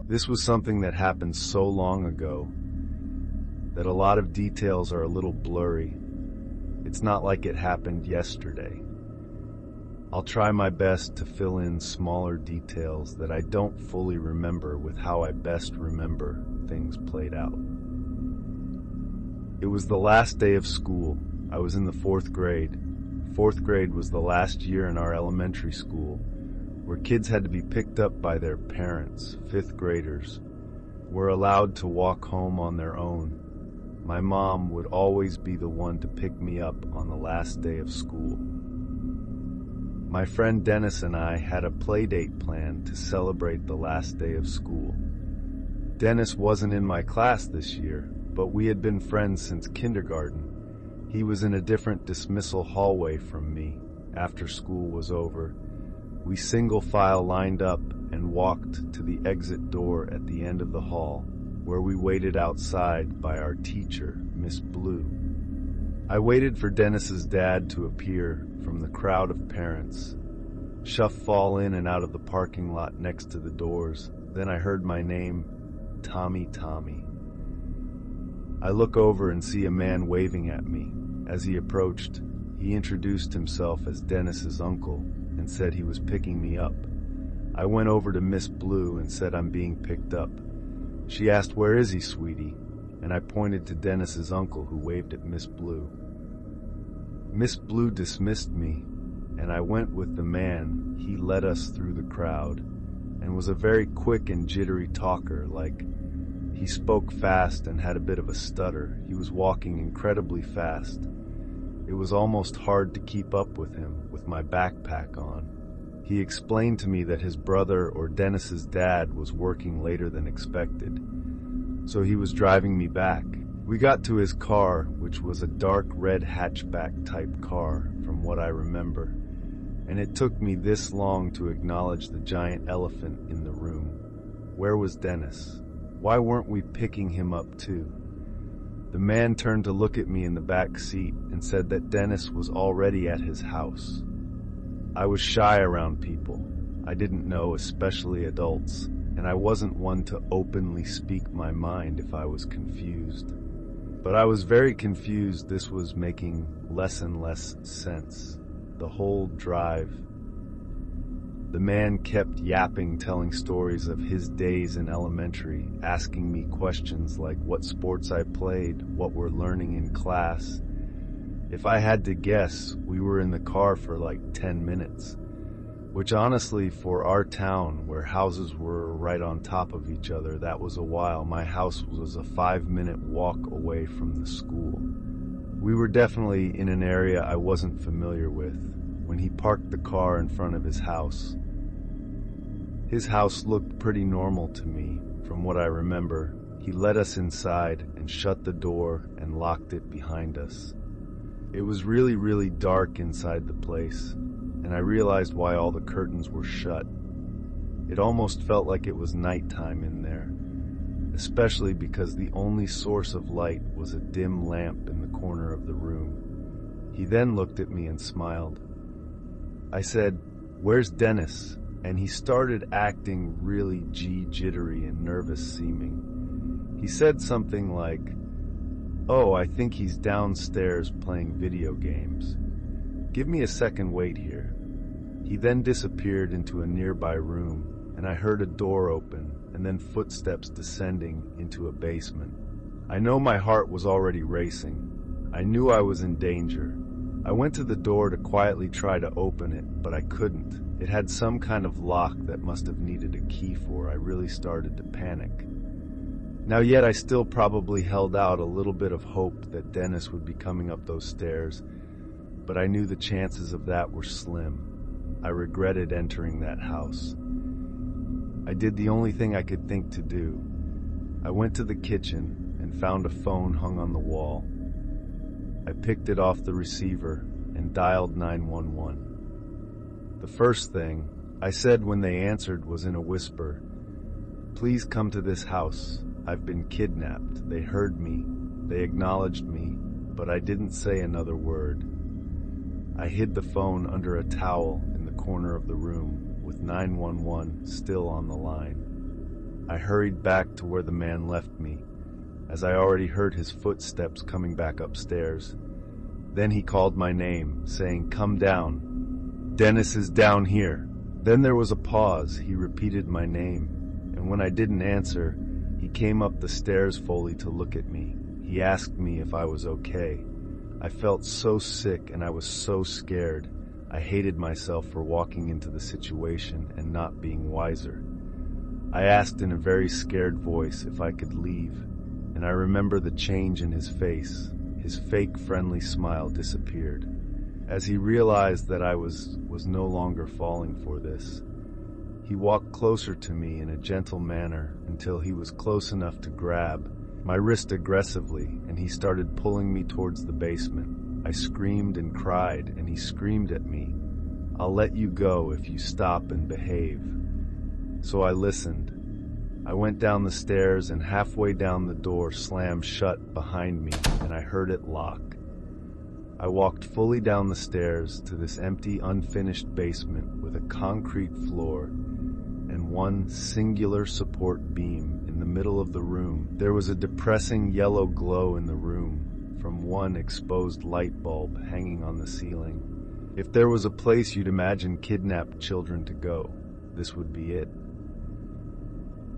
This was something that happened so long ago that a lot of details are a little blurry. It's not like it happened yesterday. I'll try my best to fill in smaller details that I don't fully remember with how I best remember things played out. It was the last day of school. I was in the 4th grade. 4th grade was the last year in our elementary school, where kids had to be picked up by their parents. 5th graders were allowed to walk home on their own. My mom would always be the one to pick me up on the last day of school. My friend Dennis and I had a play date planned to celebrate the last day of school. Dennis wasn't in my class this year, but we had been friends since kindergarten. He was in a different dismissal hallway from me. After school was over, we single file lined up and walked to the exit door at the end of the hall, where we waited outside by our teacher, Miss Blue. I waited for Dennis's dad to appear from the crowd of parents. Shuff fall in and out of the parking lot next to the doors. Then I heard my name, Tommy. I look over and see a man waving at me. As he approached, he introduced himself as Dennis's uncle and said he was picking me up. I went over to Miss Blue and said I'm being picked up. She asked, "Where is he, sweetie?" And I pointed to Dennis's uncle, who waved at Miss Blue. Miss Blue dismissed me, and I went with the man. He led us through the crowd and was a very quick and jittery talker. He spoke fast and had a bit of a stutter. He was walking incredibly fast. It was almost hard to keep up with him with my backpack on. He explained to me that his brother, or Dennis's dad, was working later than expected, so he was driving me back. We got to his car, which was a dark red hatchback type car from what I remember, and it took me this long to acknowledge the giant elephant in the room. Where was Dennis? Why weren't we picking him up too? The man turned to look at me in the back seat and said that Dennis was already at his house. I was shy around people I didn't know, especially adults, and I wasn't one to openly speak my mind if I was confused. But I was very confused. This was making less and less sense. The whole drive. The man kept yapping, telling stories of his days in elementary, asking me questions like what sports I played, what we're learning in class. If I had to guess, we were in the car for like 10 minutes, which honestly, for our town where houses were right on top of each other, that was a while. My house was a 5-minute walk away from the school. We were definitely in an area I wasn't familiar with. When he parked the car in front of his house looked pretty normal to me. From what I remember, he led us inside and shut the door and locked it behind us. It was really, really dark inside the place, and I realized why all the curtains were shut. It almost felt like it was nighttime in there, especially because the only source of light was a dim lamp in the corner of the room. He then looked at me and smiled. I said, "Where's Dennis?" And he started acting really jittery and nervous seeming. He said something like, "Oh, I think he's downstairs playing video games. Give me a second, wait here." He then disappeared into a nearby room, and I heard a door open and then footsteps descending into a basement. I know my heart was already racing. I knew I was in danger. I went to the door to quietly try to open it, but I couldn't. It had some kind of lock that must have needed a key for. I really started to panic. Now yet I still probably held out a little bit of hope that Dennis would be coming up those stairs, but I knew the chances of that were slim. I regretted entering that house. I did the only thing I could think to do. I went to the kitchen and found a phone hung on the wall. I picked it off the receiver and dialed 911. The first thing I said when they answered was in a whisper, "Please come to this house. I've been kidnapped." They heard me, they acknowledged me, but I didn't say another word. I hid the phone under a towel in the corner of the room with 911 still on the line. I hurried back to where the man left me, as I already heard his footsteps coming back upstairs. Then he called my name, saying, "Come down. Dennis is down here." Then there was a pause. He repeated my name, and when I didn't answer, he came up the stairs fully to look at me. He asked me if I was okay. I felt so sick and I was so scared. I hated myself for walking into the situation and not being wiser. I asked in a very scared voice if I could leave, and I remember the change in his face. His fake friendly smile disappeared. As he realized that I was no longer falling for this, he walked closer to me in a gentle manner until he was close enough to grab my wrist aggressively, and he started pulling me towards the basement. I screamed and cried, and he screamed at me, "I'll let you go if you stop and behave." So I listened. I went down the stairs, and halfway down the door slammed shut behind me, and I heard it lock. I walked fully down the stairs to this empty, unfinished basement with a concrete floor and one singular support beam in the middle of the room. There was a depressing yellow glow in the room from one exposed light bulb hanging on the ceiling. If there was a place you'd imagine kidnapped children to go, this would be it.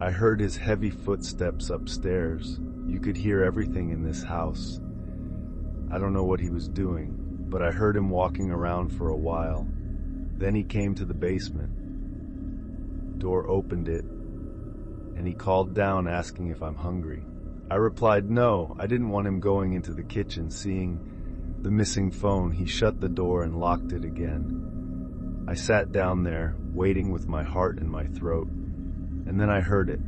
I heard his heavy footsteps upstairs. You could hear everything in this house. I don't know what he was doing, but I heard him walking around for a while. Then he came to the basement. Door opened it, and he called down asking if I'm hungry. I replied no. I didn't want him going into the kitchen. Seeing the missing phone, he shut the door and locked it again. I sat down there, waiting with my heart in my throat, and then I heard it.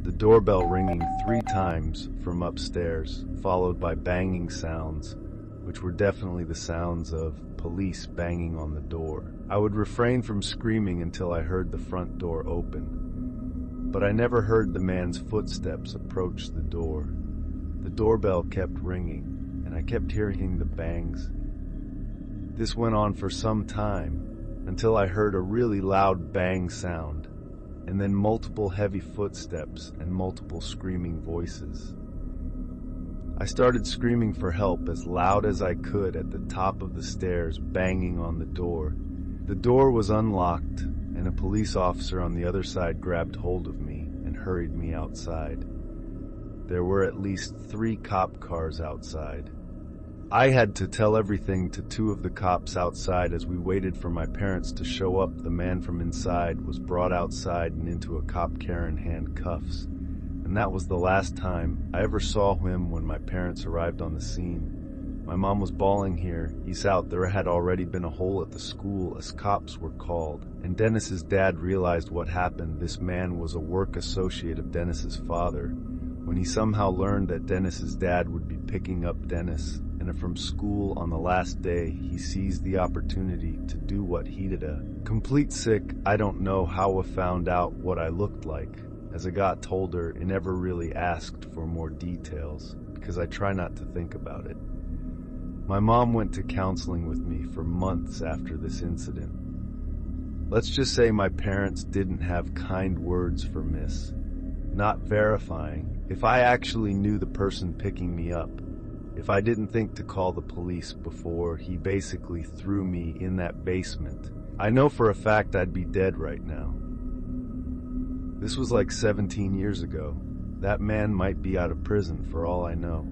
The doorbell ringing 3 times from upstairs, followed by banging sounds, which were definitely the sounds of police banging on the door. I would refrain from screaming until I heard the front door open, but I never heard the man's footsteps approach the door. The doorbell kept ringing, and I kept hearing the bangs. This went on for some time, until I heard a really loud bang sound, and then multiple heavy footsteps and multiple screaming voices. I started screaming for help as loud as I could at the top of the stairs, banging on the door. The door was unlocked, and a police officer on the other side grabbed hold of me and hurried me outside. There were at least 3 cop cars outside. I had to tell everything to 2 of the cops outside as we waited for my parents to show up. The man from inside was brought outside and into a cop car in handcuffs, and that was the last time I ever saw him when my parents arrived on the scene. My mom was bawling here. He's out. There had already been a hole at the school as cops were called, and Dennis's dad realized what happened. This man was a work associate of Dennis's father. When he somehow learned that Dennis's dad would be picking up Dennis and from school on the last day, he seized the opportunity to do what he did. A complete sick. I don't know how I found out what I looked like. As I got older, I never really asked for more details because I try not to think about it. My mom went to counseling with me for months after this incident. Let's just say my parents didn't have kind words for Miss. Not verifying if I actually knew the person picking me up. If I didn't think to call the police before he basically threw me in that basement, I know for a fact I'd be dead right now. This was like 17 years ago. That man might be out of prison for all I know.